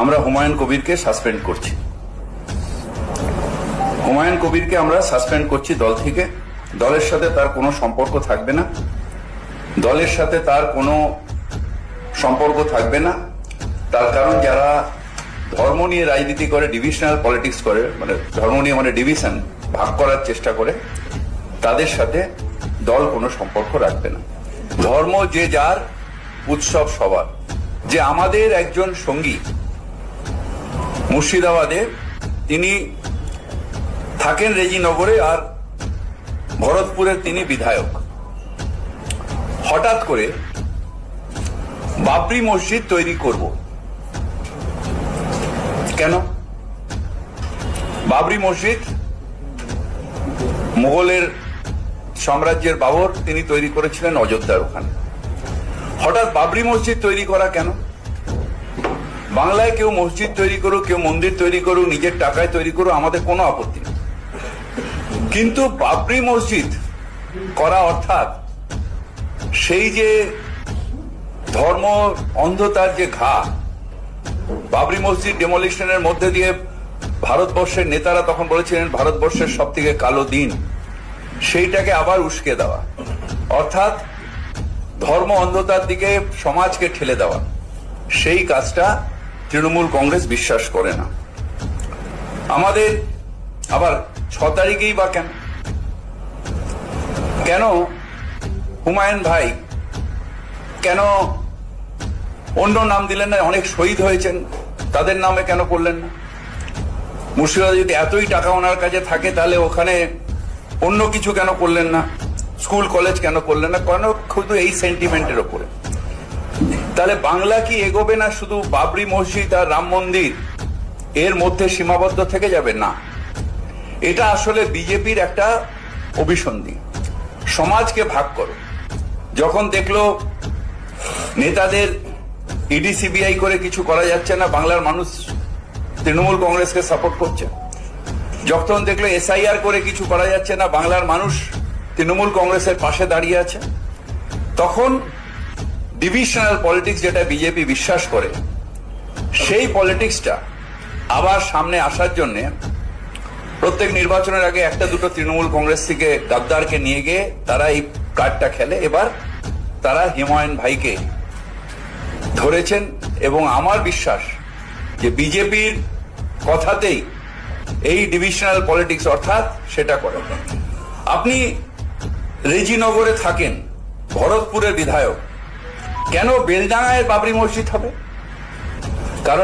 আমরা হুমায়ুন কবিরকে সাসপেন্ড করছি। হুমায়ুন কবিরকে আমরা সাসপেন্ড করছি দল থেকে। দলের সাথে তার কোনো সম্পর্ক থাকবে না, দলের সাথে তার কোনো সম্পর্ক থাকবে না। তার কারণ যারা ধর্ম নিয়ে রাজনীতি করে, ডিভিশনাল পলিটিক্স করে, মানে ধর্ম নিয়ে মানে ডিভিশন, ভাগ করার চেষ্টা করে, তাদের সাথে দল কোনো সম্পর্ক রাখবে না। ধর্ম যে যার, উৎসব সবার। যে আমাদের একজন সঙ্গী মুর্শিদাবাদে, তিনি থাকেন রেজিনগরে আর ভরতপুরের তিনি বিধায়ক, হঠাৎ করে বাবরি মসজিদ তৈরি করব কেন? বাবরি মসজিদ মুঘলের সাম্রাজ্যের বাবর তিনি তৈরি করেছিলেন অযোধ্যার ওখানে। হঠাৎ বাবরি মসজিদ তৈরি করা কেন? বাংলায় কেউ মসজিদ তৈরি করুক, কেউ মন্দির তৈরি করুক, নিজের টাকায় তৈরি করুক, আমাদের কোনো আপত্তি নেই। কিন্তু বাবরি মসজিদ করা অর্থাৎ সেই যে ধর্ম অন্ধতার যে ঘা, বাবরি মসজিদ ডেমোলিশনের মধ্যে দিয়ে ভারতবর্ষের নেতারা তখন বলেছিলেন ভারতবর্ষের সব থেকে কালো দিন, সেইটাকে আবার উস্কে দেওয়া, অর্থাৎ ধর্ম অন্ধতার দিকে সমাজকে ঠেলে দেওয়া। সেই কাজটা তৃণমূল কংগ্রেস বিশ্বাস করে না। আমাদের আবার 6 তারিখেই বা কেন? কেন হুমায়ুন ভাই কেন অন্য নাম দিলেন না? অনেক শহীদ হয়েছেন, তাদের নামে কেন করলেন না? মুর্শিদাবাদে যদি এতই টাকা ওনার কাছে থাকে, তাহলে ওখানে অন্য কিছু কেন করলেন না? স্কুল কলেজ কেন করলেন না? কেন শুধু এই সেন্টিমেন্টের ওপরে? তাহলে বাংলা কি এগোবে না শুধু বাবরি মসজিদ আর রাম মন্দির এর মধ্যে সীমাবদ্ধ থেকে যাবে? না, এটা আসলে বিজেপির একটা অভিসন্ধি। সমাজকে ভাগ করো। যখন দেখলো নেতাদের ইডি সিবিআই করে কিছু করা যাচ্ছে না, বাংলার মানুষ তৃণমূল কংগ্রেসকে সাপোর্ট করছে। যখন দেখলো এসআইআর করে কিছু করা যাচ্ছে না, বাংলার মানুষ তৃণমূল কংগ্রেসের পাশে দাঁড়িয়ে আছে, তখন ডিভিশনাল পলিটিক্স, যেটা বিজেপি বিশ্বাস করে, সেই পলিটিক্সটা আবার সামনে আসার জন্য প্রত্যেক নির্বাচনের আগে একটা দুটো তৃণমূল কংগ্রেস থেকে গাদ্দারকে নিয়ে গিয়ে তারা এই কার্ডটা খেলে। এবার তারা হুমায়ুন ভাইকে ধরেছেন এবং আমার বিশ্বাস যে বিজেপির কথাতেই এই ডিভিশনাল পলিটিক্স অর্থাৎ সেটা করে। আপনি রেজিনগরে থাকেন, ভরতপুরের বিধায়ক, কেন বেলডাঙায় বাবরি মসজিদ হবে? কারণ